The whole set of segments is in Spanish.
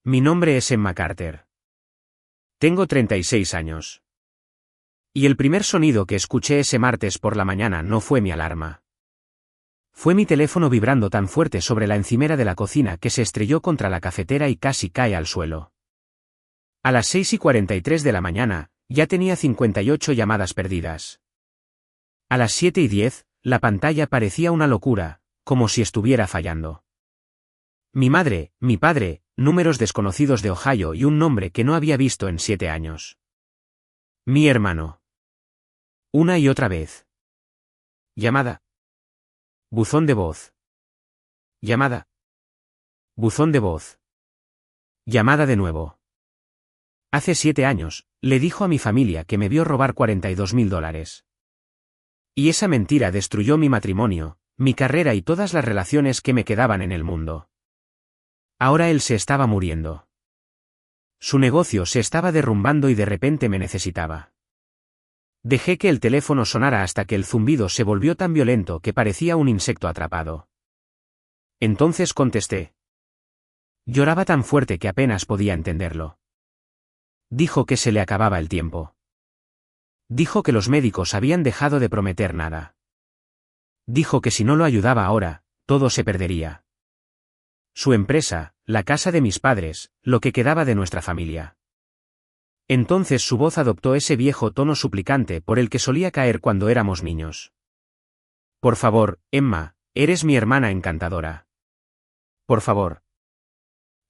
Mi nombre es Emma Carter. Tengo 36 años. Y el primer sonido que escuché ese martes por la mañana no fue mi alarma. Fue mi teléfono vibrando tan fuerte sobre la encimera de la cocina que se estrelló contra la cafetera y casi cae al suelo. A las 6:43 de la mañana, ya tenía 58 llamadas perdidas. A las 7:10, la pantalla parecía una locura, como si estuviera fallando. Mi madre, mi padre, números desconocidos de Ohio y un nombre que no había visto en 7 años. Mi hermano. Una y otra vez. Llamada. Buzón de voz. Llamada. Buzón de voz. Llamada de nuevo. Hace 7 años, le dijo a mi familia que me vio robar $42,000. Y esa mentira destruyó mi matrimonio, mi carrera y todas las relaciones que me quedaban en el mundo. Ahora él se estaba muriendo. Su negocio se estaba derrumbando y de repente me necesitaba. Dejé que el teléfono sonara hasta que el zumbido se volvió tan violento que parecía un insecto atrapado. Entonces contesté. Lloraba tan fuerte que apenas podía entenderlo. Dijo que se le acababa el tiempo. Dijo que los médicos habían dejado de prometer nada. Dijo que si no lo ayudaba ahora, todo se perdería. Su empresa, la casa de mis padres, lo que quedaba de nuestra familia. Entonces su voz adoptó ese viejo tono suplicante por el que solía caer cuando éramos niños. Por favor, Emma, eres mi hermana encantadora. Por favor.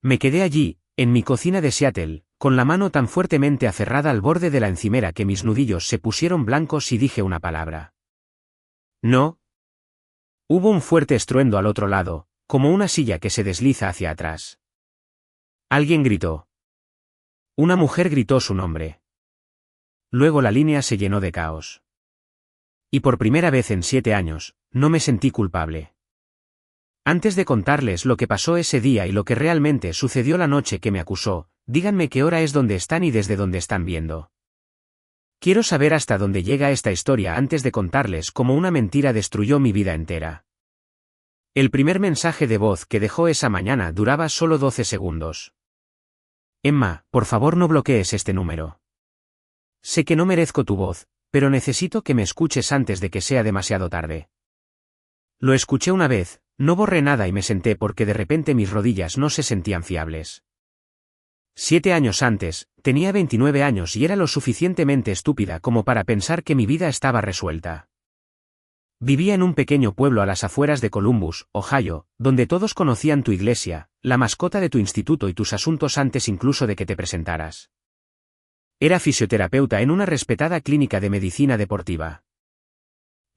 Me quedé allí, en mi cocina de Seattle, con la mano tan fuertemente aferrada al borde de la encimera que mis nudillos se pusieron blancos y dije una palabra. No. Hubo un fuerte estruendo al otro lado, como una silla que se desliza hacia atrás. Alguien gritó. Una mujer gritó su nombre. Luego la línea se llenó de caos. Y por primera vez en 7 años, no me sentí culpable. Antes de contarles lo que pasó ese día y lo que realmente sucedió la noche que me acusó, díganme qué hora es donde están y desde dónde están viendo. Quiero saber hasta dónde llega esta historia antes de contarles cómo una mentira destruyó mi vida entera. El primer mensaje de voz que dejó esa mañana duraba solo 12 segundos. Emma, por favor no bloquees este número. Sé que no merezco tu voz, pero necesito que me escuches antes de que sea demasiado tarde. Lo escuché una vez, no borré nada y me senté porque de repente mis rodillas no se sentían fiables. 7 años antes, tenía 29 años y era lo suficientemente estúpida como para pensar que mi vida estaba resuelta. Vivía en un pequeño pueblo a las afueras de Columbus, Ohio, donde todos conocían tu iglesia, la mascota de tu instituto y tus asuntos antes incluso de que te presentaras. Era fisioterapeuta en una respetada clínica de medicina deportiva.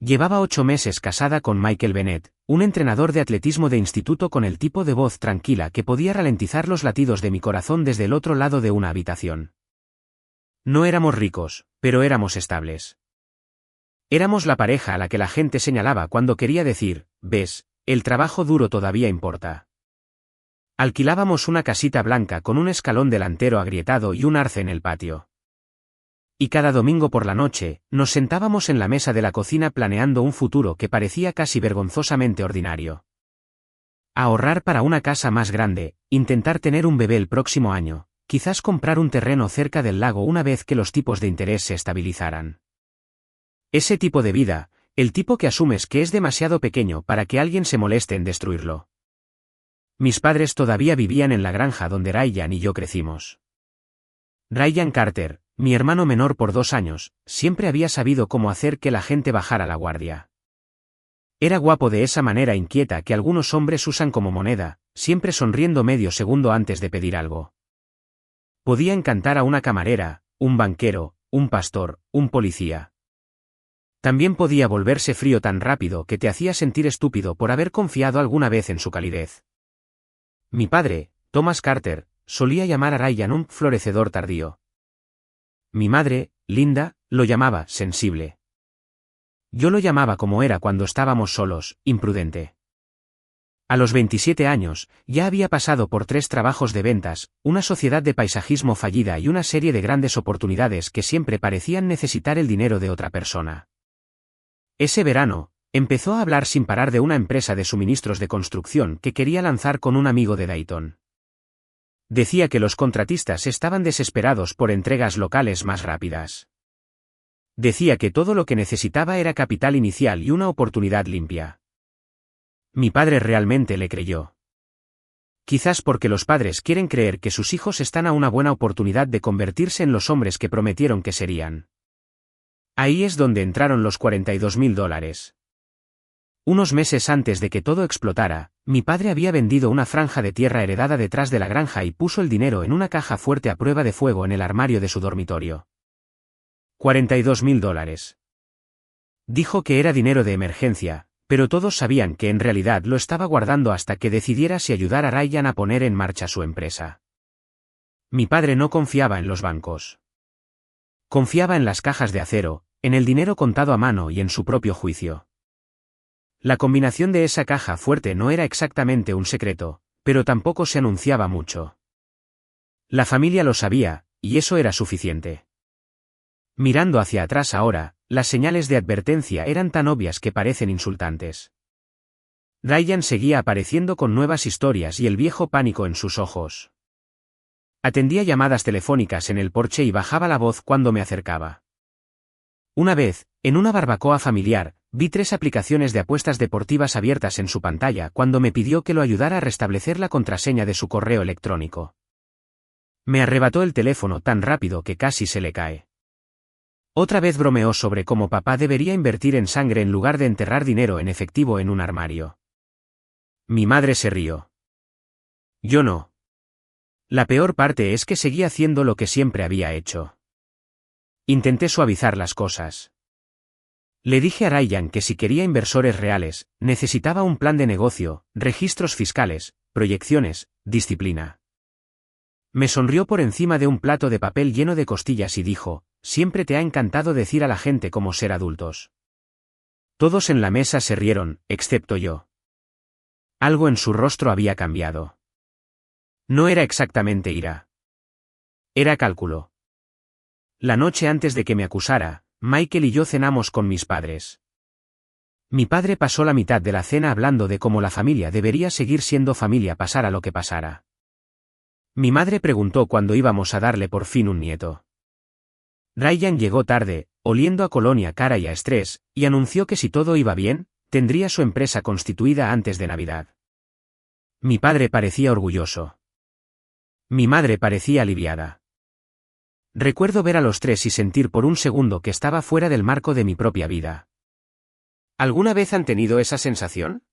Llevaba 8 meses casada con Michael Bennett, un entrenador de atletismo de instituto con el tipo de voz tranquila que podía ralentizar los latidos de mi corazón desde el otro lado de una habitación. No éramos ricos, pero éramos estables. Éramos la pareja a la que la gente señalaba cuando quería decir, ves, el trabajo duro todavía importa. Alquilábamos una casita blanca con un escalón delantero agrietado y un arce en el patio. Y cada domingo por la noche, nos sentábamos en la mesa de la cocina planeando un futuro que parecía casi vergonzosamente ordinario. Ahorrar para una casa más grande, intentar tener un bebé el próximo año, quizás comprar un terreno cerca del lago una vez que los tipos de interés se estabilizaran. Ese tipo de vida, el tipo que asumes que es demasiado pequeño para que alguien se moleste en destruirlo. Mis padres todavía vivían en la granja donde Ryan y yo crecimos. Ryan Carter, mi hermano menor por 2 años, siempre había sabido cómo hacer que la gente bajara la guardia. Era guapo de esa manera inquieta que algunos hombres usan como moneda, siempre sonriendo medio segundo antes de pedir algo. Podía encantar a una camarera, un banquero, un pastor, un policía. También podía volverse frío tan rápido que te hacía sentir estúpido por haber confiado alguna vez en su calidez. Mi padre, Thomas Carter, solía llamar a Ryan un florecedor tardío. Mi madre, Linda, lo llamaba sensible. Yo lo llamaba como era cuando estábamos solos, imprudente. A los 27 años, ya había pasado por 3 trabajos de ventas, una sociedad de paisajismo fallida y una serie de grandes oportunidades que siempre parecían necesitar el dinero de otra persona. Ese verano, empezó a hablar sin parar de una empresa de suministros de construcción que quería lanzar con un amigo de Dayton. Decía que los contratistas estaban desesperados por entregas locales más rápidas. Decía que todo lo que necesitaba era capital inicial y una oportunidad limpia. Mi padre realmente le creyó. Quizás porque los padres quieren creer que sus hijos están a una buena oportunidad de convertirse en los hombres que prometieron que serían. Ahí es donde entraron los $42.000. Unos meses antes de que todo explotara, mi padre había vendido una franja de tierra heredada detrás de la granja y puso el dinero en una caja fuerte a prueba de fuego en el armario de su dormitorio. $42.000. Dijo que era dinero de emergencia, pero todos sabían que en realidad lo estaba guardando hasta que decidiera si ayudar a Ryan a poner en marcha su empresa. Mi padre no confiaba en los bancos. Confiaba en las cajas de acero, en el dinero contado a mano y en su propio juicio. La combinación de esa caja fuerte no era exactamente un secreto, pero tampoco se anunciaba mucho. La familia lo sabía, y eso era suficiente. Mirando hacia atrás ahora, las señales de advertencia eran tan obvias que parecen insultantes. Ryan seguía apareciendo con nuevas historias y el viejo pánico en sus ojos. Atendía llamadas telefónicas en el porche y bajaba la voz cuando me acercaba. Una vez, en una barbacoa familiar, vi 3 aplicaciones de apuestas deportivas abiertas en su pantalla cuando me pidió que lo ayudara a restablecer la contraseña de su correo electrónico. Me arrebató el teléfono tan rápido que casi se le cae. Otra vez bromeó sobre cómo papá debería invertir en sangre en lugar de enterrar dinero en efectivo en un armario. Mi madre se rió. Yo no. La peor parte es que seguía haciendo lo que siempre había hecho. Intenté suavizar las cosas. Le dije a Ryan que si quería inversores reales, necesitaba un plan de negocio, registros fiscales, proyecciones, disciplina. Me sonrió por encima de un plato de papel lleno de costillas y dijo, siempre te ha encantado decir a la gente cómo ser adultos. Todos en la mesa se rieron, excepto yo. Algo en su rostro había cambiado. No era exactamente ira. Era cálculo. La noche antes de que me acusara, Michael y yo cenamos con mis padres. Mi padre pasó la mitad de la cena hablando de cómo la familia debería seguir siendo familia pasara lo que pasara. Mi madre preguntó cuándo íbamos a darle por fin un nieto. Ryan llegó tarde, oliendo a colonia cara y a estrés, y anunció que si todo iba bien, tendría su empresa constituida antes de Navidad. Mi padre parecía orgulloso. Mi madre parecía aliviada. Recuerdo ver a los 3 y sentir por un segundo que estaba fuera del marco de mi propia vida. ¿Alguna vez han tenido esa sensación?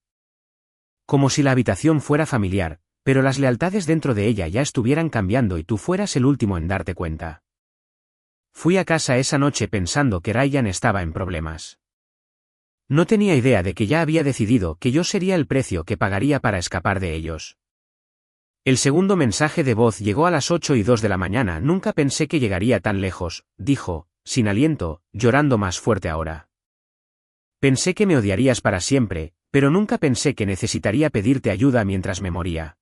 Como si la habitación fuera familiar, pero las lealtades dentro de ella ya estuvieran cambiando y tú fueras el último en darte cuenta. Fui a casa esa noche pensando que Ryan estaba en problemas. No tenía idea de que ya había decidido que yo sería el precio que pagaría para escapar de ellos. El segundo mensaje de voz llegó a las 8:02 de la mañana. Nunca pensé que llegaría tan lejos, dijo, sin aliento, llorando más fuerte ahora. Pensé que me odiarías para siempre, pero nunca pensé que necesitaría pedirte ayuda mientras me moría.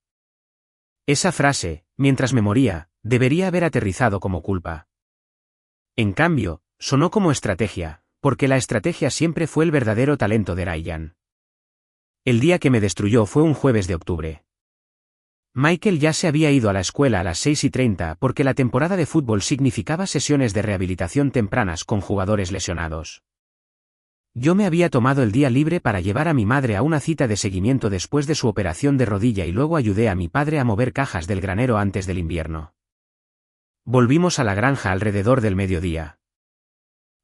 Esa frase, mientras me moría, debería haber aterrizado como culpa. En cambio, sonó como estrategia, porque la estrategia siempre fue el verdadero talento de Ryan. El día que me destruyó fue un jueves de octubre. Michael ya se había ido a la escuela a las 6:30 porque la temporada de fútbol significaba sesiones de rehabilitación tempranas con jugadores lesionados. Yo me había tomado el día libre para llevar a mi madre a una cita de seguimiento después de su operación de rodilla y luego ayudé a mi padre a mover cajas del granero antes del invierno. Volvimos a la granja alrededor del mediodía.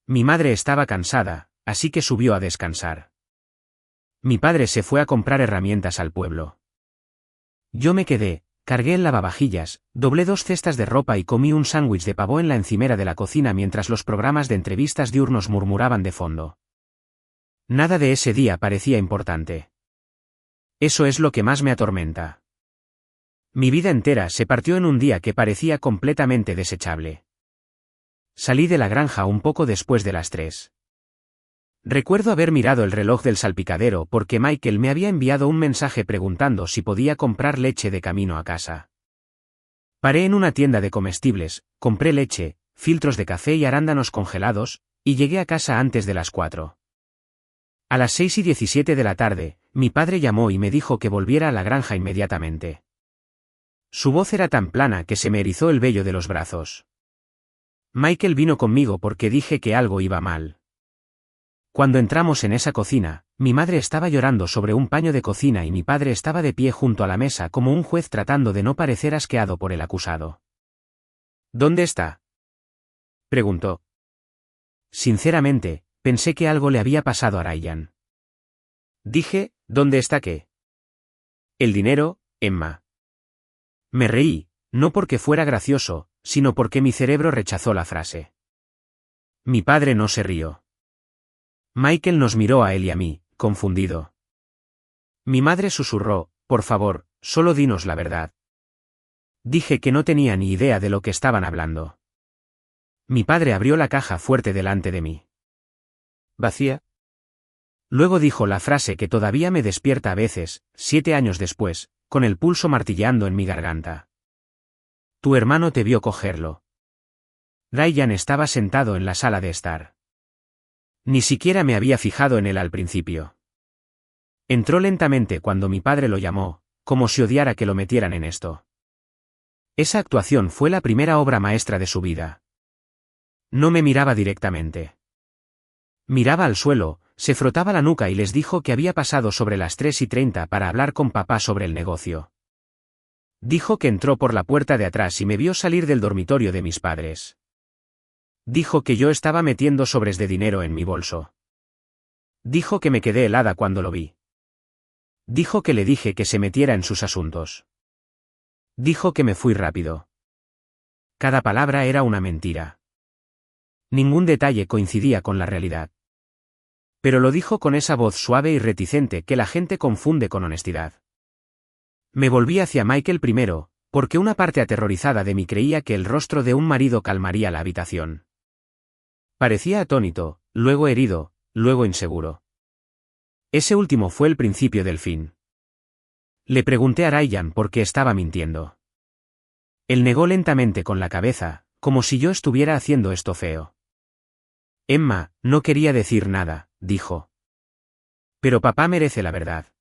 Mi madre estaba cansada, así que subió a descansar. Mi padre se fue a comprar herramientas al pueblo. Yo me quedé, cargué el lavavajillas, doblé 2 cestas de ropa y comí un sándwich de pavo en la encimera de la cocina mientras los programas de entrevistas diurnos murmuraban de fondo. Nada de ese día parecía importante. Eso es lo que más me atormenta. Mi vida entera se partió en un día que parecía completamente desechable. Salí de la granja un poco después de las 3. Recuerdo haber mirado el reloj del salpicadero porque Michael me había enviado un mensaje preguntando si podía comprar leche de camino a casa. Paré en una tienda de comestibles, compré leche, filtros de café y arándanos congelados, y llegué a casa antes de las 4. A las 6:17 de la tarde, mi padre llamó y me dijo que volviera a la granja inmediatamente. Su voz era tan plana que se me erizó el vello de los brazos. Michael vino conmigo porque dije que algo iba mal. Cuando entramos en esa cocina, mi madre estaba llorando sobre un paño de cocina y mi padre estaba de pie junto a la mesa como un juez tratando de no parecer asqueado por el acusado. ¿Dónde está?, preguntó. Sinceramente, pensé que algo le había pasado a Ryan. Dije, ¿dónde está qué? El dinero, Emma. Me reí, no porque fuera gracioso, sino porque mi cerebro rechazó la frase. Mi padre no se rió. Michael nos miró a él y a mí, confundido. Mi madre susurró, por favor, solo dinos la verdad. Dije que no tenía ni idea de lo que estaban hablando. Mi padre abrió la caja fuerte delante de mí. ¿Vacía? Luego dijo la frase que todavía me despierta a veces, 7 años después, con el pulso martilleando en mi garganta. Tu hermano te vio cogerlo. Ryan estaba sentado en la sala de estar. Ni siquiera me había fijado en él al principio. Entró lentamente cuando mi padre lo llamó, como si odiara que lo metieran en esto. Esa actuación fue la primera obra maestra de su vida. No me miraba directamente. Miraba al suelo, se frotaba la nuca y les dijo que había pasado sobre las 3:30 para hablar con papá sobre el negocio. Dijo que entró por la puerta de atrás y me vio salir del dormitorio de mis padres. Dijo que yo estaba metiendo sobres de dinero en mi bolso. Dijo que me quedé helada cuando lo vi. Dijo que le dije que se metiera en sus asuntos. Dijo que me fui rápido. Cada palabra era una mentira. Ningún detalle coincidía con la realidad. Pero lo dijo con esa voz suave y reticente que la gente confunde con honestidad. Me volví hacia Michael primero, porque una parte aterrorizada de mí creía que el rostro de un marido calmaría la habitación. Parecía atónito, luego herido, luego inseguro. Ese último fue el principio del fin. Le pregunté a Ryan por qué estaba mintiendo. Él negó lentamente con la cabeza, como si yo estuviera haciendo esto feo. Emma, no quería decir nada, dijo. Pero papá merece la verdad.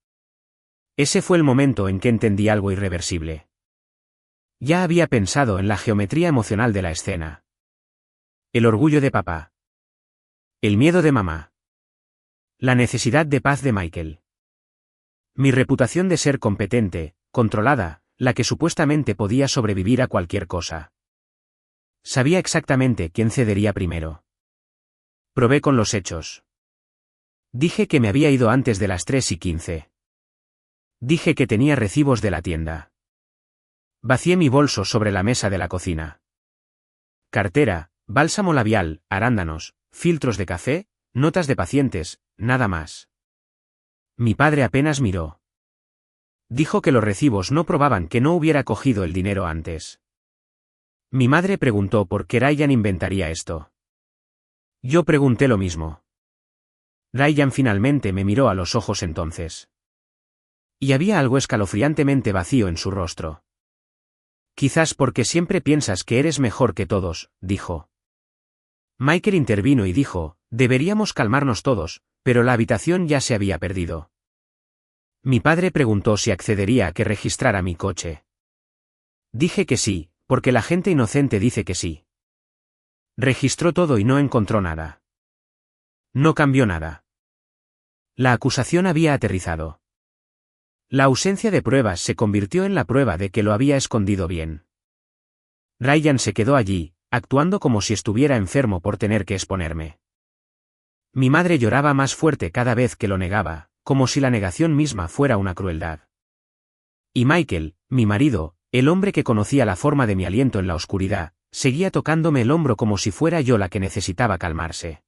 Ese fue el momento en que entendí algo irreversible. Ya había pensado en la geometría emocional de la escena. El orgullo de papá. El miedo de mamá. La necesidad de paz de Michael. Mi reputación de ser competente, controlada, la que supuestamente podía sobrevivir a cualquier cosa. Sabía exactamente quién cedería primero. Probé con los hechos. Dije que me había ido antes de las 3:15. Dije que tenía recibos de la tienda. Vacié mi bolso sobre la mesa de la cocina. Cartera, bálsamo labial, arándanos, filtros de café, notas de pacientes, nada más. Mi padre apenas miró. Dijo que los recibos no probaban que no hubiera cogido el dinero antes. Mi madre preguntó por qué Ryan inventaría esto. Yo pregunté lo mismo. Ryan finalmente me miró a los ojos entonces. Y había algo escalofriantemente vacío en su rostro. Quizás porque siempre piensas que eres mejor que todos, dijo. Michael intervino y dijo, deberíamos calmarnos todos, pero la habitación ya se había perdido. Mi padre preguntó si accedería a que registrara mi coche. Dije que sí, porque la gente inocente dice que sí. Registró todo y no encontró nada. No cambió nada. La acusación había aterrizado. La ausencia de pruebas se convirtió en la prueba de que lo había escondido bien. Ryan se quedó allí, actuando como si estuviera enfermo por tener que exponerme. Mi madre lloraba más fuerte cada vez que lo negaba, como si la negación misma fuera una crueldad. Y Michael, mi marido, el hombre que conocía la forma de mi aliento en la oscuridad, seguía tocándome el hombro como si fuera yo la que necesitaba calmarse.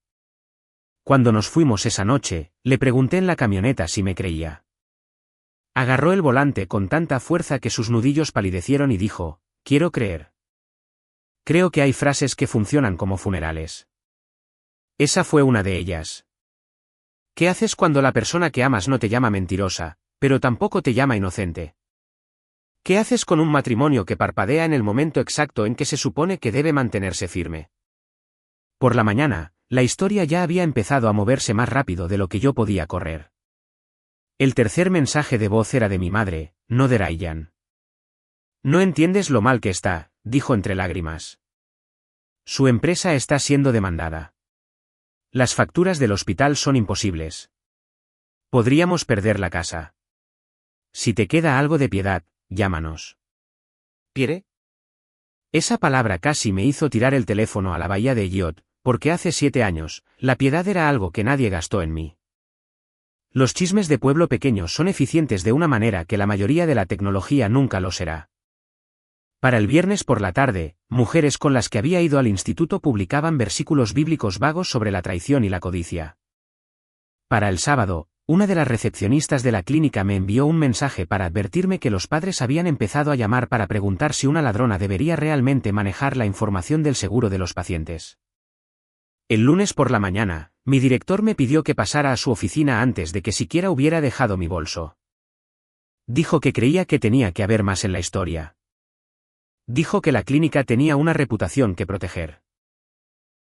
Cuando nos fuimos esa noche, le pregunté en la camioneta si me creía. Agarró el volante con tanta fuerza que sus nudillos palidecieron y dijo, quiero creer. Creo que hay frases que funcionan como funerales. Esa fue una de ellas. ¿Qué haces cuando la persona que amas no te llama mentirosa, pero tampoco te llama inocente? ¿Qué haces con un matrimonio que parpadea en el momento exacto en que se supone que debe mantenerse firme? Por la mañana, la historia ya había empezado a moverse más rápido de lo que yo podía correr. El tercer mensaje de voz era de mi madre, no de Ryan. No entiendes lo mal que está, dijo entre lágrimas. Su empresa está siendo demandada. Las facturas del hospital son imposibles. Podríamos perder la casa. Si te queda algo de piedad, llámanos. ¿Pierre? Esa palabra casi me hizo tirar el teléfono a la bahía de Giot, porque hace 7 años, la piedad era algo que nadie gastó en mí. Los chismes de pueblo pequeño son eficientes de una manera que la mayoría de la tecnología nunca lo será. Para el viernes por la tarde, mujeres con las que había ido al instituto publicaban versículos bíblicos vagos sobre la traición y la codicia. Para el sábado, una de las recepcionistas de la clínica me envió un mensaje para advertirme que los padres habían empezado a llamar para preguntar si una ladrona debería realmente manejar la información del seguro de los pacientes. El lunes por la mañana, mi director me pidió que pasara a su oficina antes de que siquiera hubiera dejado mi bolso. Dijo que creía que tenía que haber más en la historia. Dijo que la clínica tenía una reputación que proteger.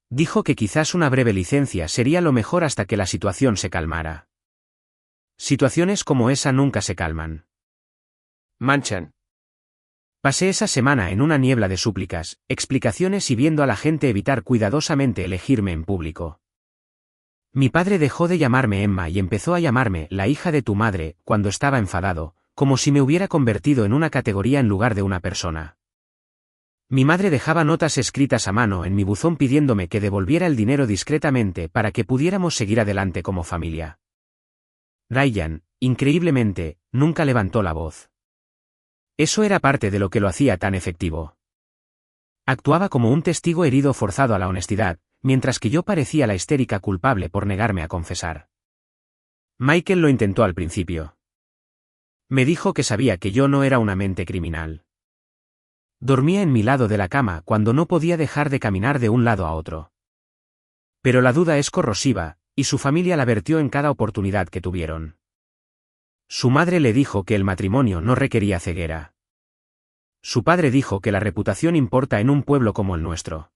Dijo que quizás una breve licencia sería lo mejor hasta que la situación se calmara. Situaciones como esa nunca se calman. Manchan. Pasé esa semana en una niebla de súplicas, explicaciones y viendo a la gente evitar cuidadosamente elegirme en público. Mi padre dejó de llamarme Emma y empezó a llamarme la hija de tu madre, cuando estaba enfadado, como si me hubiera convertido en una categoría en lugar de una persona. Mi madre dejaba notas escritas a mano en mi buzón pidiéndome que devolviera el dinero discretamente para que pudiéramos seguir adelante como familia. Ryan, increíblemente, nunca levantó la voz. Eso era parte de lo que lo hacía tan efectivo. Actuaba como un testigo herido forzado a la honestidad, mientras que yo parecía la histérica culpable por negarme a confesar. Michael lo intentó al principio. Me dijo que sabía que yo no era una mente criminal. Dormía en mi lado de la cama cuando no podía dejar de caminar de un lado a otro. Pero la duda es corrosiva, y su familia la vertió en cada oportunidad que tuvieron. Su madre le dijo que el matrimonio no requería ceguera. Su padre dijo que la reputación importa en un pueblo como el nuestro.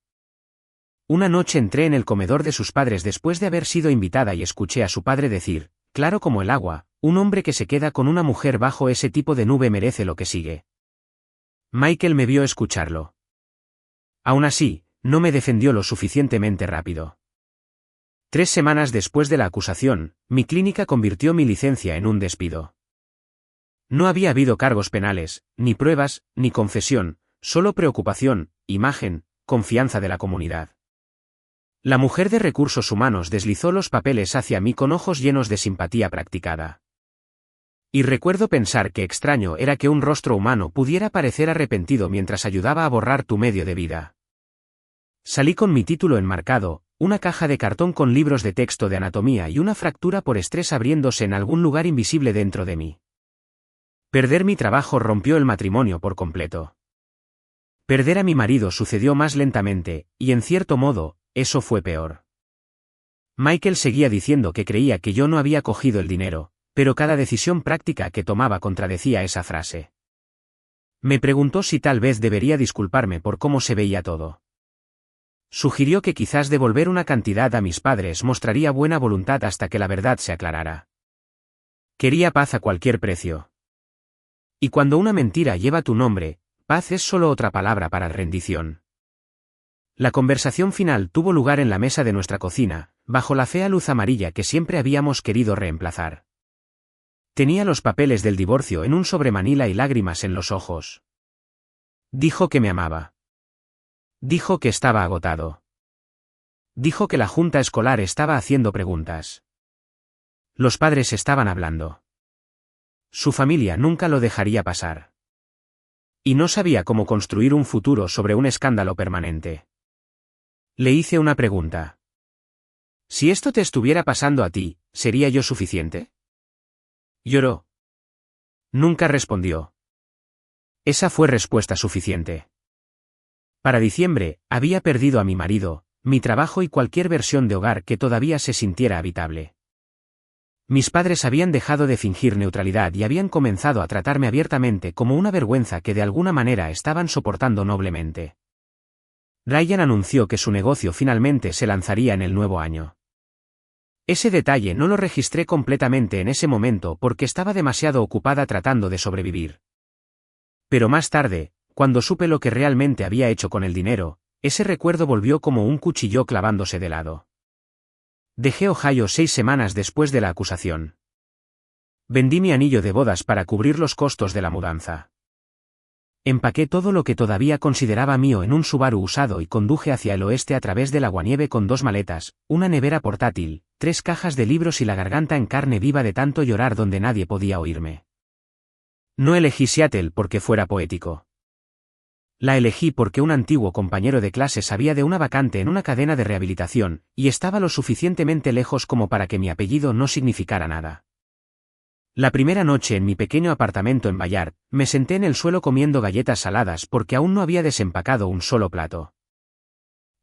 Una noche entré en el comedor de sus padres después de haber sido invitada y escuché a su padre decir, claro como el agua, un hombre que se queda con una mujer bajo ese tipo de nube merece lo que sigue. Michael me vio escucharlo. Aún así, no me defendió lo suficientemente rápido. 3 semanas después de la acusación, mi clínica convirtió mi licencia en un despido. No había habido cargos penales, ni pruebas, ni confesión, solo preocupación, imagen, confianza de la comunidad. La mujer de recursos humanos deslizó los papeles hacia mí con ojos llenos de simpatía practicada. Y recuerdo pensar que extraño era que un rostro humano pudiera parecer arrepentido mientras ayudaba a borrar tu medio de vida. Salí con mi título enmarcado, una caja de cartón con libros de texto de anatomía y una fractura por estrés abriéndose en algún lugar invisible dentro de mí. Perder mi trabajo rompió el matrimonio por completo. Perder a mi marido sucedió más lentamente, y en cierto modo, eso fue peor. Michael seguía diciendo que creía que yo no había cogido el dinero, pero cada decisión práctica que tomaba contradecía esa frase. Me preguntó si tal vez debería disculparme por cómo se veía todo. Sugirió que quizás devolver una cantidad a mis padres mostraría buena voluntad hasta que la verdad se aclarara. Quería paz a cualquier precio. Y cuando una mentira lleva tu nombre, paz es solo otra palabra para rendición. La conversación final tuvo lugar en la mesa de nuestra cocina, bajo la fea luz amarilla que siempre habíamos querido reemplazar. Tenía los papeles del divorcio en un sobremanila y lágrimas en los ojos. Dijo que me amaba. Dijo que estaba agotado. Dijo que la junta escolar estaba haciendo preguntas. Los padres estaban hablando. Su familia nunca lo dejaría pasar. Y no sabía cómo construir un futuro sobre un escándalo permanente. Le hice una pregunta. Si esto te estuviera pasando a ti, ¿sería yo suficiente? Lloró. Nunca respondió. Esa fue respuesta suficiente. Para diciembre, había perdido a mi marido, mi trabajo y cualquier versión de hogar que todavía se sintiera habitable. Mis padres habían dejado de fingir neutralidad y habían comenzado a tratarme abiertamente como una vergüenza que de alguna manera estaban soportando noblemente. Ryan anunció que su negocio finalmente se lanzaría en el nuevo año. Ese detalle no lo registré completamente en ese momento porque estaba demasiado ocupada tratando de sobrevivir. Pero más tarde, Cuando supe lo que realmente había hecho con el dinero, ese recuerdo volvió como un cuchillo clavándose de lado. Dejé Ohio 6 semanas después de la acusación. Vendí mi anillo de bodas para cubrir los costos de la mudanza. Empaqué todo lo que todavía consideraba mío en un Subaru usado y conduje hacia el oeste a través del aguanieve con 2 maletas, una nevera portátil, 3 cajas de libros y la garganta en carne viva de tanto llorar donde nadie podía oírme. No elegí Seattle porque fuera poético. La elegí porque un antiguo compañero de clase sabía de una vacante en una cadena de rehabilitación, y estaba lo suficientemente lejos como para que mi apellido no significara nada. La primera noche en mi pequeño apartamento en Bayard, me senté en el suelo comiendo galletas saladas porque aún no había desempacado un solo plato.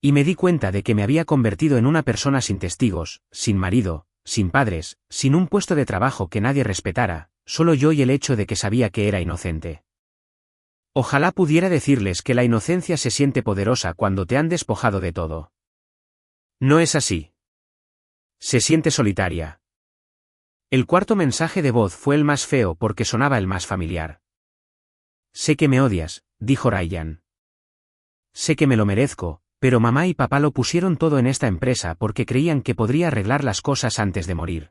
Y me di cuenta de que me había convertido en una persona sin testigos, sin marido, sin padres, sin un puesto de trabajo que nadie respetara, solo yo y el hecho de que sabía que era inocente. Ojalá pudiera decirles que la inocencia se siente poderosa cuando te han despojado de todo. No es así. Se siente solitaria. El cuarto mensaje de voz fue el más feo porque sonaba el más familiar. Sé que me odias, dijo Ryan. Sé que me lo merezco, pero mamá y papá lo pusieron todo en esta empresa porque creían que podría arreglar las cosas antes de morir.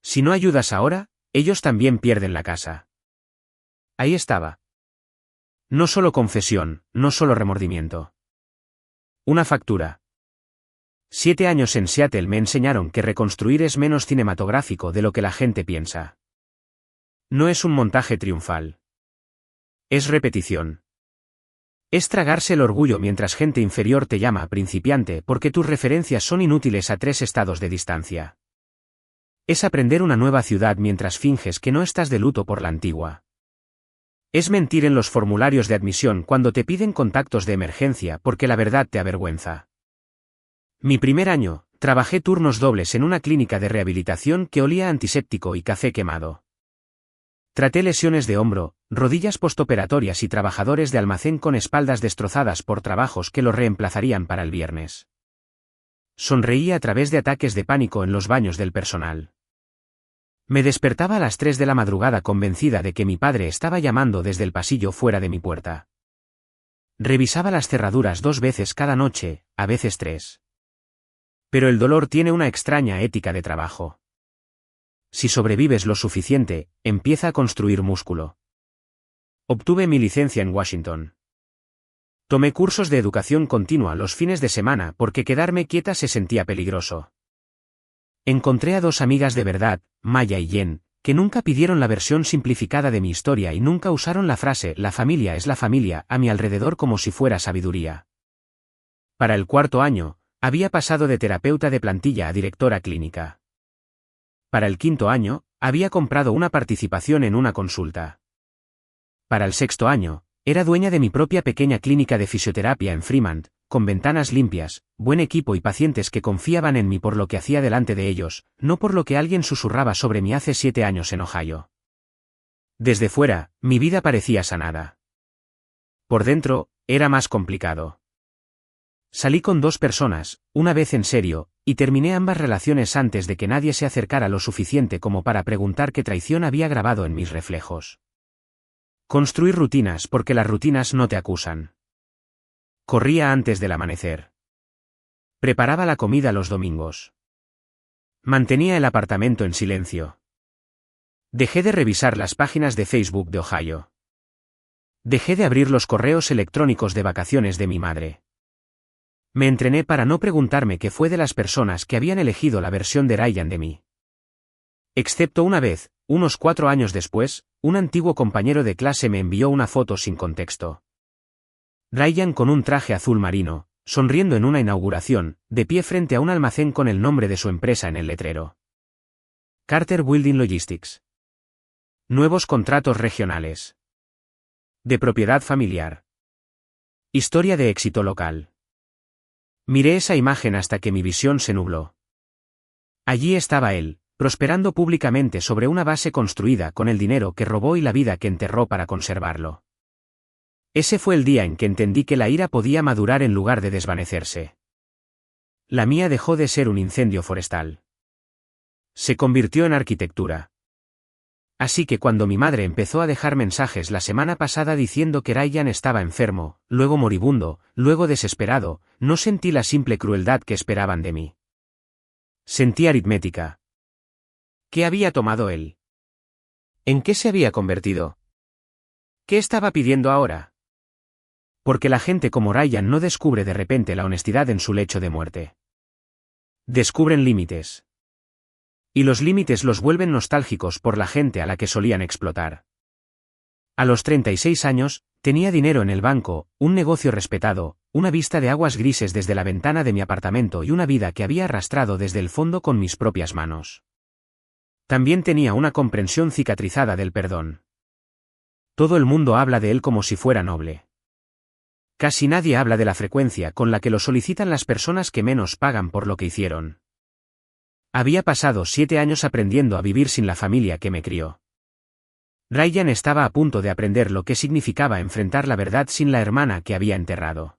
Si no ayudas ahora, ellos también pierden la casa. Ahí estaba. No solo confesión, no solo remordimiento. Una factura. 7 años en Seattle me enseñaron que reconstruir es menos cinematográfico de lo que la gente piensa. No es un montaje triunfal. Es repetición. Es tragarse el orgullo mientras gente inferior te llama principiante porque tus referencias son inútiles a 3 estados de distancia. Es aprender una nueva ciudad mientras finges que no estás de luto por la antigua. Es mentir en los formularios de admisión cuando te piden contactos de emergencia porque la verdad te avergüenza. Mi primer año, trabajé turnos dobles en una clínica de rehabilitación que olía a antiséptico y café quemado. Traté lesiones de hombro, rodillas postoperatorias y trabajadores de almacén con espaldas destrozadas por trabajos que los reemplazarían para el viernes. Sonreí a través de ataques de pánico en los baños del personal. Me despertaba a las 3 de la madrugada convencida de que mi padre estaba llamando desde el pasillo fuera de mi puerta. Revisaba las cerraduras 2 veces cada noche, a veces 3. Pero el dolor tiene una extraña ética de trabajo. Si sobrevives lo suficiente, empieza a construir músculo. Obtuve mi licencia en Washington. Tomé cursos de educación continua los fines de semana porque quedarme quieta se sentía peligroso. Encontré a 2 amigas de verdad, Maya y Jen, que nunca pidieron la versión simplificada de mi historia y nunca usaron la frase «la familia es la familia» a mi alrededor como si fuera sabiduría. Para el 4.º año, había pasado de terapeuta de plantilla a directora clínica. Para el 5.º año, había comprado una participación en una consulta. Para el 6.º año, era dueña de mi propia pequeña clínica de fisioterapia en Fremont, con ventanas limpias, buen equipo y pacientes que confiaban en mí por lo que hacía delante de ellos, no por lo que alguien susurraba sobre mí hace 7 años en Ohio. Desde fuera, mi vida parecía sanada. Por dentro, era más complicado. Salí con 2 personas, una vez en serio, y terminé ambas relaciones antes de que nadie se acercara lo suficiente como para preguntar qué traición había grabado en mis reflejos. Construir rutinas porque las rutinas no te acusan. Corría antes del amanecer. Preparaba la comida los domingos. Mantenía el apartamento en silencio. Dejé de revisar las páginas de Facebook de Ohio. Dejé de abrir los correos electrónicos de vacaciones de mi madre. Me entrené para no preguntarme qué fue de las personas que habían elegido la versión de Ryan de mí. Excepto una vez, unos 4 años después, un antiguo compañero de clase me envió una foto sin contexto. Ryan con un traje azul marino, sonriendo en una inauguración, de pie frente a un almacén con el nombre de su empresa en el letrero. Carter Building Logistics. Nuevos contratos regionales. De propiedad familiar. Historia de éxito local. Miré esa imagen hasta que mi visión se nubló. Allí estaba él, prosperando públicamente sobre una base construida con el dinero que robó y la vida que enterró para conservarlo. Ese fue el día en que entendí que la ira podía madurar en lugar de desvanecerse. La mía dejó de ser un incendio forestal. Se convirtió en arquitectura. Así que cuando mi madre empezó a dejar mensajes la semana pasada diciendo que Ryan estaba enfermo, luego moribundo, luego desesperado, no sentí la simple crueldad que esperaban de mí. Sentí aritmética. ¿Qué había tomado él? ¿En qué se había convertido? ¿Qué estaba pidiendo ahora? Porque la gente como Ryan no descubre de repente la honestidad en su lecho de muerte. Descubren límites. Y los límites los vuelven nostálgicos por la gente a la que solían explotar. A los 36 años, tenía dinero en el banco, un negocio respetado, una vista de aguas grises desde la ventana de mi apartamento y una vida que había arrastrado desde el fondo con mis propias manos. También tenía una comprensión cicatrizada del perdón. Todo el mundo habla de él como si fuera noble. Casi nadie habla de la frecuencia con la que lo solicitan las personas que menos pagan por lo que hicieron. Había pasado 7 años aprendiendo a vivir sin la familia que me crió. Ryan estaba a punto de aprender lo que significaba enfrentar la verdad sin la hermana que había enterrado.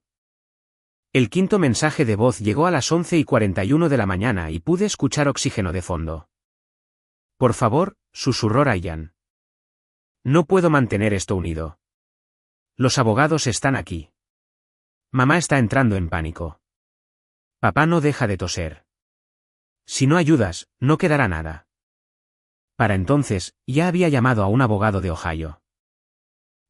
El quinto mensaje de voz llegó a las 11:41 de la mañana y pude escuchar oxígeno de fondo. Por favor, susurró Ryan. No puedo mantener esto unido. Los abogados están aquí. Mamá está entrando en pánico. Papá no deja de toser. Si no ayudas, no quedará nada. Para entonces, ya había llamado a un abogado de Ohio.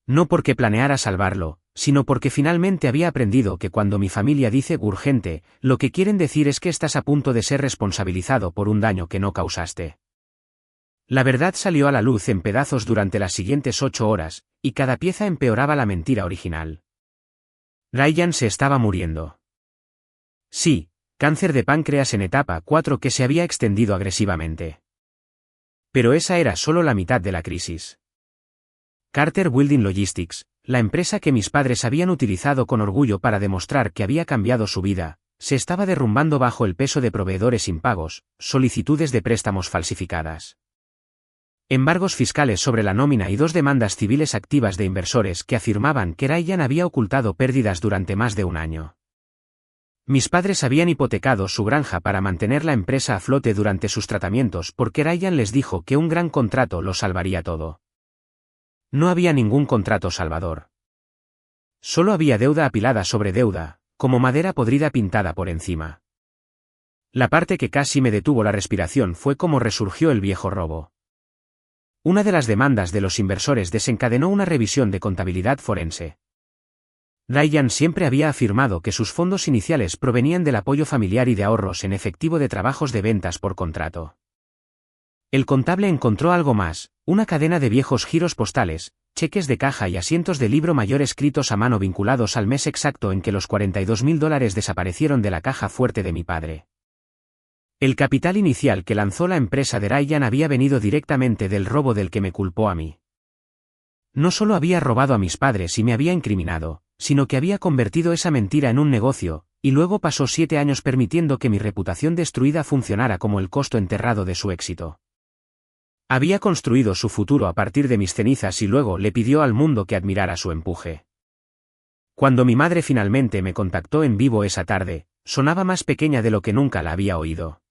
No porque planeara salvarlo, sino porque finalmente había aprendido que cuando mi familia dice urgente, lo que quieren decir es que estás a punto de ser responsabilizado por un daño que no causaste. La verdad salió a la luz en pedazos durante las siguientes 8 horas, y cada pieza empeoraba la mentira original. Ryan se estaba muriendo. Sí, cáncer de páncreas en etapa 4 que se había extendido agresivamente. Pero esa era solo la mitad de la crisis. Carter Building Logistics, la empresa que mis padres habían utilizado con orgullo para demostrar que había cambiado su vida, se estaba derrumbando bajo el peso de proveedores impagos, solicitudes de préstamos falsificadas, embargos fiscales sobre la nómina y 2 demandas civiles activas de inversores que afirmaban que Ryan había ocultado pérdidas durante más de un año. Mis padres habían hipotecado su granja para mantener la empresa a flote durante sus tratamientos porque Ryan les dijo que un gran contrato lo salvaría todo. No había ningún contrato salvador. Solo había deuda apilada sobre deuda, como madera podrida pintada por encima. La parte que casi me detuvo la respiración fue cómo resurgió el viejo robo. Una de las demandas de los inversores desencadenó una revisión de contabilidad forense. Ryan siempre había afirmado que sus fondos iniciales provenían del apoyo familiar y de ahorros en efectivo de trabajos de ventas por contrato. El contable encontró algo más, una cadena de viejos giros postales, cheques de caja y asientos de libro mayor escritos a mano vinculados al mes exacto en que los $42.000 desaparecieron de la caja fuerte de mi padre. El capital inicial que lanzó la empresa de Ryan había venido directamente del robo del que me culpó a mí. No solo había robado a mis padres y me había incriminado, sino que había convertido esa mentira en un negocio, y luego pasó 7 años permitiendo que mi reputación destruida funcionara como el costo enterrado de su éxito. Había construido su futuro a partir de mis cenizas y luego le pidió al mundo que admirara su empuje. Cuando mi madre finalmente me contactó en vivo esa tarde, sonaba más pequeña de lo que nunca la había oído.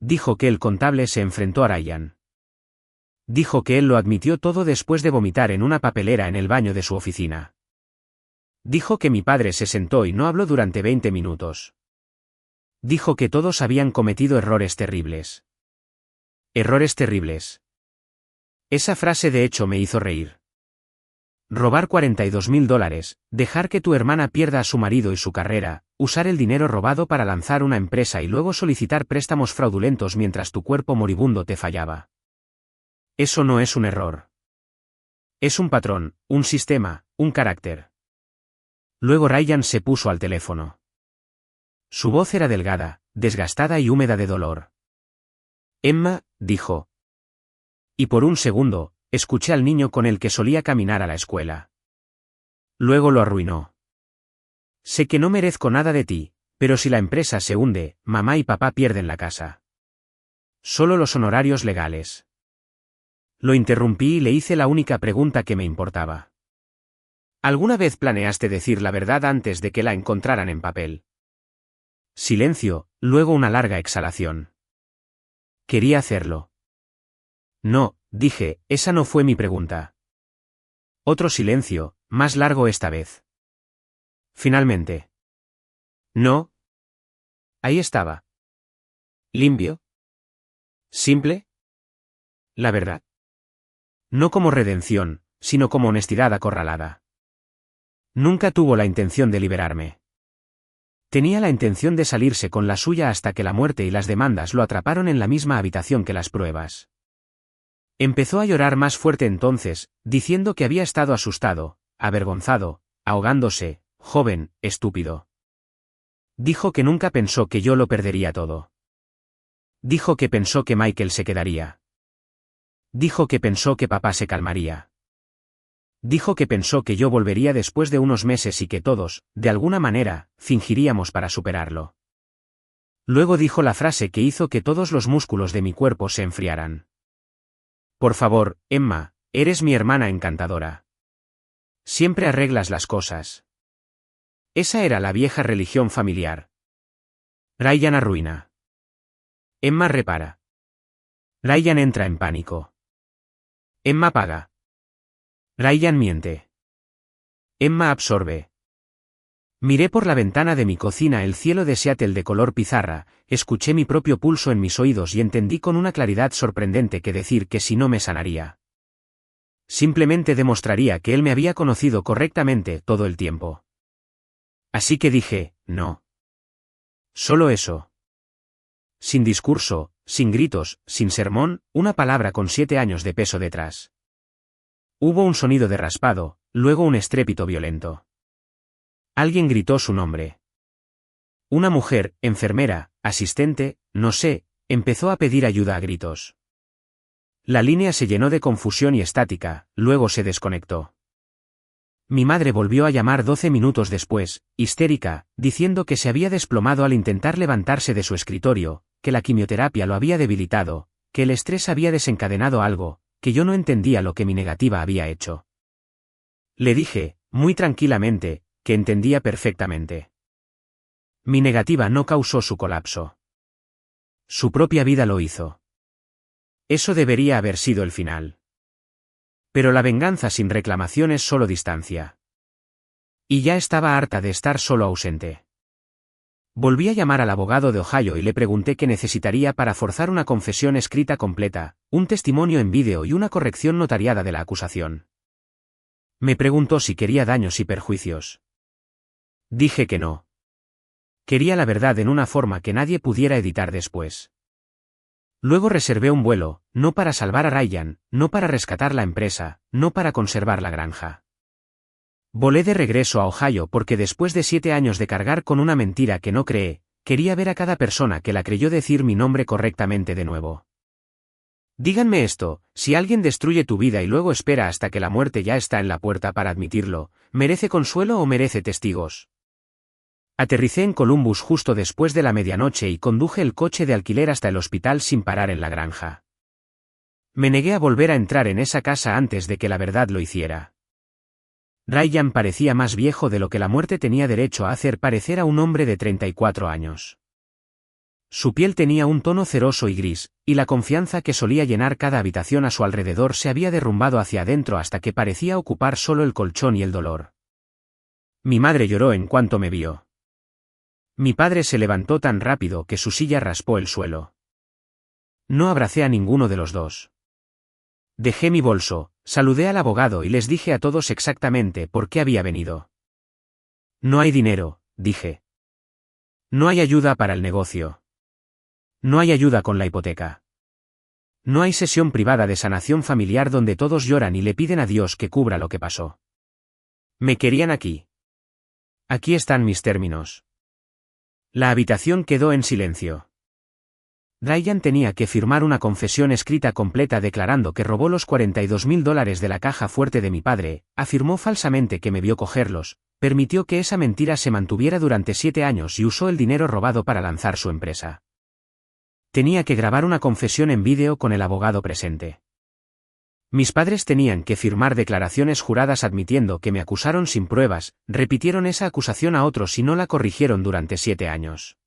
Dijo que el contable se enfrentó a Ryan. Dijo que él lo admitió todo después de vomitar en una papelera en el baño de su oficina. Dijo que mi padre se sentó y no habló durante 20 minutos. Dijo que todos habían cometido errores terribles. Errores terribles. Esa frase de hecho me hizo reír. Robar $42.000, dejar que tu hermana pierda a su marido y su carrera, usar el dinero robado para lanzar una empresa y luego solicitar préstamos fraudulentos mientras tu cuerpo moribundo te fallaba. Eso no es un error. Es un patrón, un sistema, un carácter. Luego Ryan se puso al teléfono. Su voz era delgada, desgastada y húmeda de dolor. Emma, dijo. Y por un segundo, escuché al niño con el que solía caminar a la escuela. Luego lo arruinó. Sé que no merezco nada de ti, pero si la empresa se hunde, mamá y papá pierden la casa. Solo los honorarios legales. Lo interrumpí y le hice la única pregunta que me importaba. ¿Alguna vez planeaste decir la verdad antes de que la encontraran en papel? Silencio, luego una larga exhalación. Quería hacerlo. No, dije, esa no fue mi pregunta. Otro silencio, más largo esta vez. Finalmente. No. Ahí estaba. Limpio. Simple. La verdad. No como redención, sino como honestidad acorralada. Nunca tuvo la intención de liberarme. Tenía la intención de salirse con la suya hasta que la muerte y las demandas lo atraparon en la misma habitación que las pruebas. Empezó a llorar más fuerte entonces, diciendo que había estado asustado, avergonzado, ahogándose, joven, estúpido. Dijo que nunca pensó que yo lo perdería todo. Dijo que pensó que Michael se quedaría. Dijo que pensó que papá se calmaría. Dijo que pensó que yo volvería después de unos meses y que todos, de alguna manera, fingiríamos para superarlo. Luego dijo la frase que hizo que todos los músculos de mi cuerpo se enfriaran. Por favor, Emma, eres mi hermana encantadora. Siempre arreglas las cosas. Esa era la vieja religión familiar. Ryan arruina. Emma repara. Ryan entra en pánico. Emma paga. Ryan miente. Emma absorbe. Miré por la ventana de mi cocina el cielo de Seattle de color pizarra, escuché mi propio pulso en mis oídos y entendí con una claridad sorprendente que decir que si no me sanaría. Simplemente demostraría que él me había conocido correctamente todo el tiempo. Así que dije, no. Solo eso. Sin discurso, sin gritos, sin sermón, una palabra con 7 años de peso detrás. Hubo un sonido de raspado, luego un estrépito violento. Alguien gritó su nombre. Una mujer, enfermera, asistente, no sé, empezó a pedir ayuda a gritos. La línea se llenó de confusión y estática, luego se desconectó. Mi madre volvió a llamar 12 minutos después, histérica, diciendo que se había desplomado al intentar levantarse de su escritorio, que la quimioterapia lo había debilitado, que el estrés había desencadenado algo, que yo no entendía lo que mi negativa había hecho. Le dije, muy tranquilamente, que entendía perfectamente. Mi negativa no causó su colapso. Su propia vida lo hizo. Eso debería haber sido el final. Pero la venganza sin reclamación es solo distancia. Y ya estaba harta de estar solo ausente. Volví a llamar al abogado de Ohio y le pregunté qué necesitaría para forzar una confesión escrita completa, un testimonio en vídeo y una corrección notariada de la acusación. Me preguntó si quería daños y perjuicios. Dije que no. Quería la verdad en una forma que nadie pudiera editar después. Luego reservé un vuelo, no para salvar a Ryan, no para rescatar la empresa, no para conservar la granja. Volé de regreso a Ohio porque después de 7 años de cargar con una mentira que no creé, quería ver a cada persona que la creyó decir mi nombre correctamente de nuevo. Díganme esto, si alguien destruye tu vida y luego espera hasta que la muerte ya está en la puerta para admitirlo, ¿merece consuelo o merece testigos? Aterricé en Columbus justo después de la medianoche y conduje el coche de alquiler hasta el hospital sin parar en la granja. Me negué a volver a entrar en esa casa antes de que la verdad lo hiciera. Ryan parecía más viejo de lo que la muerte tenía derecho a hacer parecer a un hombre de 34 años. Su piel tenía un tono ceroso y gris, y la confianza que solía llenar cada habitación a su alrededor se había derrumbado hacia adentro hasta que parecía ocupar solo el colchón y el dolor. Mi madre lloró en cuanto me vio. Mi padre se levantó tan rápido que su silla raspó el suelo. No abracé a ninguno de los dos. Dejé mi bolso, saludé al abogado y les dije a todos exactamente por qué había venido. No hay dinero, dije. No hay ayuda para el negocio. No hay ayuda con la hipoteca. No hay sesión privada de sanación familiar donde todos lloran y le piden a Dios que cubra lo que pasó. Me querían aquí. Aquí están mis términos. La habitación quedó en silencio. Ryan tenía que firmar una confesión escrita completa declarando que robó los $42,000 de la caja fuerte de mi padre, afirmó falsamente que me vio cogerlos, permitió que esa mentira se mantuviera durante 7 años y usó el dinero robado para lanzar su empresa. Tenía que grabar una confesión en vídeo con el abogado presente. Mis padres tenían que firmar declaraciones juradas admitiendo que me acusaron sin pruebas, repitieron esa acusación a otros y no la corrigieron durante 7 años.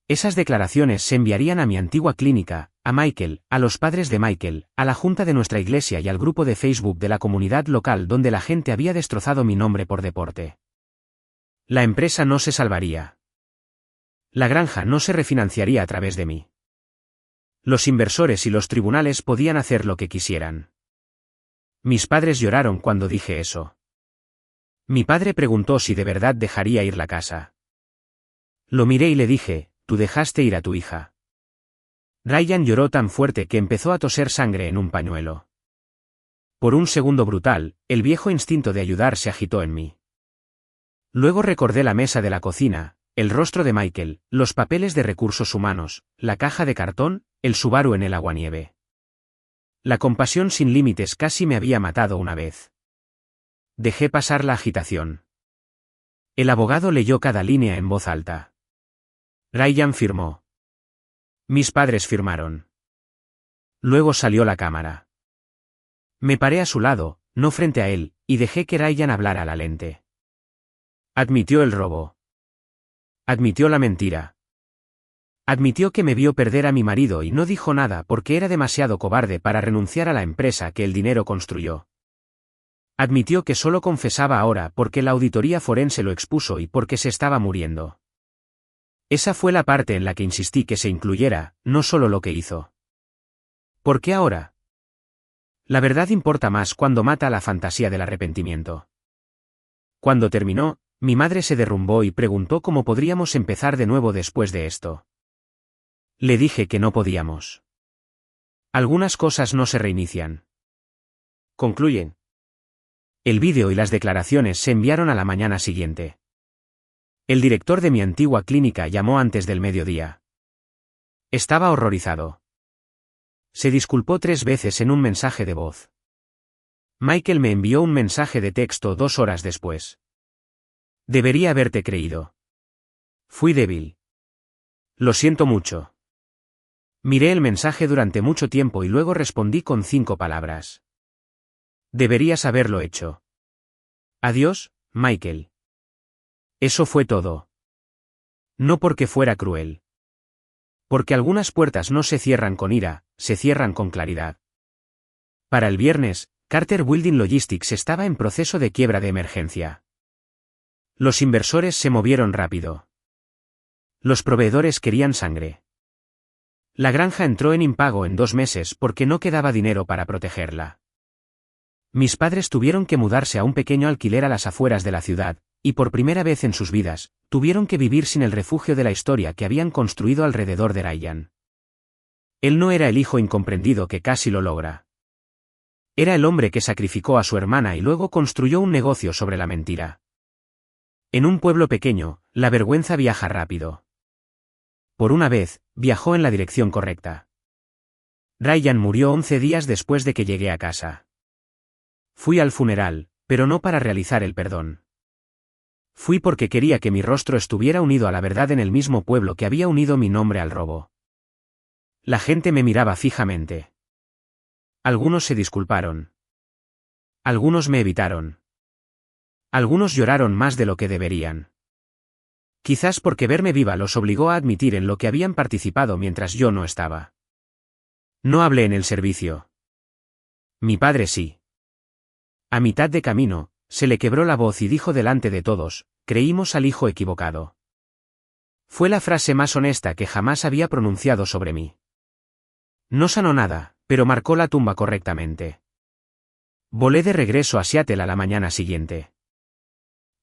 Esas declaraciones se enviarían a mi antigua clínica, a Michael, a los padres de Michael, a la junta de nuestra iglesia y al grupo de Facebook de la comunidad local donde la gente había destrozado mi nombre por deporte. La empresa no se salvaría. La granja no se refinanciaría a través de mí. Los inversores y los tribunales podían hacer lo que quisieran. Mis padres lloraron cuando dije eso. Mi padre preguntó si de verdad dejaría ir la casa. Lo miré y le dije, tú dejaste ir a tu hija. Ryan lloró tan fuerte que empezó a toser sangre en un pañuelo. Por un segundo brutal, el viejo instinto de ayudar se agitó en mí. Luego recordé la mesa de la cocina, el rostro de Michael, los papeles de recursos humanos, la caja de cartón, el Subaru en el aguanieve. La compasión sin límites casi me había matado una vez. Dejé pasar la agitación. El abogado leyó cada línea en voz alta. Ryan firmó. Mis padres firmaron. Luego salió la cámara. Me paré a su lado, no frente a él, y dejé que Ryan hablara a la lente. Admitió el robo. Admitió la mentira. Admitió que me vio perder a mi marido y no dijo nada porque era demasiado cobarde para renunciar a la empresa que el dinero construyó. Admitió que solo confesaba ahora porque la auditoría forense lo expuso y porque se estaba muriendo. Esa fue la parte en la que insistí que se incluyera, no solo lo que hizo. ¿Por qué ahora? La verdad importa más cuando mata la fantasía del arrepentimiento. Cuando terminó, mi madre se derrumbó y preguntó cómo podríamos empezar de nuevo después de esto. Le dije que no podíamos. Algunas cosas no se reinician. Concluyen. El vídeo y las declaraciones se enviaron a la mañana siguiente. El director de mi antigua clínica llamó antes del mediodía. Estaba horrorizado. Se disculpó 3 veces en un mensaje de voz. Michael me envió un mensaje de texto 2 horas después. Debería haberte creído. Fui débil. Lo siento mucho. Miré el mensaje durante mucho tiempo y luego respondí con 5 palabras. Deberías haberlo hecho. Adiós, Michael. Eso fue todo. No porque fuera cruel. Porque algunas puertas no se cierran con ira, se cierran con claridad. Para el viernes, Carter Building Logistics estaba en proceso de quiebra de emergencia. Los inversores se movieron rápido. Los proveedores querían sangre. La granja entró en impago en 2 meses porque no quedaba dinero para protegerla. Mis padres tuvieron que mudarse a un pequeño alquiler a las afueras de la ciudad, y por primera vez en sus vidas, tuvieron que vivir sin el refugio de la historia que habían construido alrededor de Ryan. Él no era el hijo incomprendido que casi lo logra. Era el hombre que sacrificó a su hermana y luego construyó un negocio sobre la mentira. En un pueblo pequeño, la vergüenza viaja rápido. Por una vez, viajó en la dirección correcta. Ryan murió 11 días después de que llegué a casa. Fui al funeral, pero no para realizar el perdón. Fui porque quería que mi rostro estuviera unido a la verdad en el mismo pueblo que había unido mi nombre al robo. La gente me miraba fijamente. Algunos se disculparon. Algunos me evitaron. Algunos lloraron más de lo que deberían. Quizás porque verme viva los obligó a admitir en lo que habían participado mientras yo no estaba. No hablé en el servicio. Mi padre sí. A mitad de camino, se le quebró la voz y dijo delante de todos, creímos al hijo equivocado. Fue la frase más honesta que jamás había pronunciado sobre mí. No sanó nada, pero marcó la tumba correctamente. Volé de regreso a Seattle a la mañana siguiente.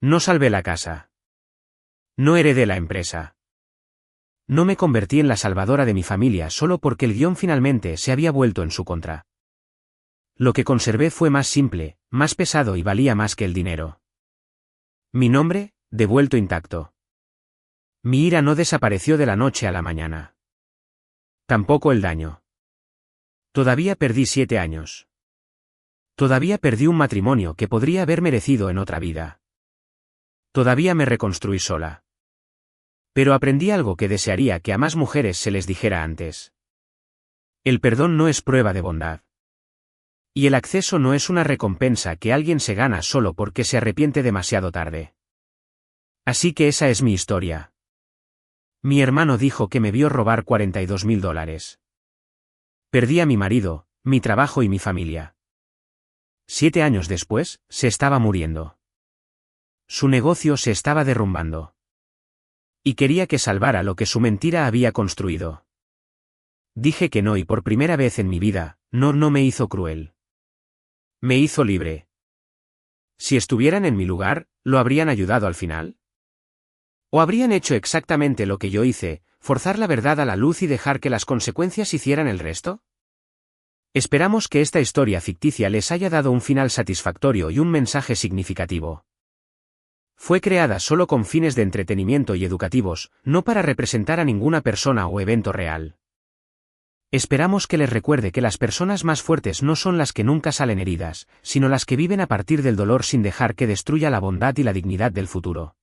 No salvé la casa. No heredé la empresa. No me convertí en la salvadora de mi familia solo porque el guión finalmente se había vuelto en su contra. Lo que conservé fue más simple, más pesado y valía más que el dinero. Mi nombre, devuelto intacto. Mi ira no desapareció de la noche a la mañana. Tampoco el daño. Todavía perdí 7 años. Todavía perdí un matrimonio que podría haber merecido en otra vida. Todavía me reconstruí sola. Pero aprendí algo que desearía que a más mujeres se les dijera antes. El perdón no es prueba de bondad. Y el acceso no es una recompensa que alguien se gana solo porque se arrepiente demasiado tarde. Así que esa es mi historia. Mi hermano dijo que me vio robar $42.000. Perdí a mi marido, mi trabajo y mi familia. 7 años después, se estaba muriendo. Su negocio se estaba derrumbando. Y quería que salvara lo que su mentira había construido. Dije que no y por primera vez en mi vida, no me hizo cruel. Me hizo libre. Si estuvieran en mi lugar, ¿lo habrían ayudado al final? ¿O habrían hecho exactamente lo que yo hice, forzar la verdad a la luz y dejar que las consecuencias hicieran el resto? Esperamos que esta historia ficticia les haya dado un final satisfactorio y un mensaje significativo. Fue creada solo con fines de entretenimiento y educativos, no para representar a ninguna persona o evento real. Esperamos que les recuerde que las personas más fuertes no son las que nunca salen heridas, sino las que viven a partir del dolor sin dejar que destruya la bondad y la dignidad del futuro.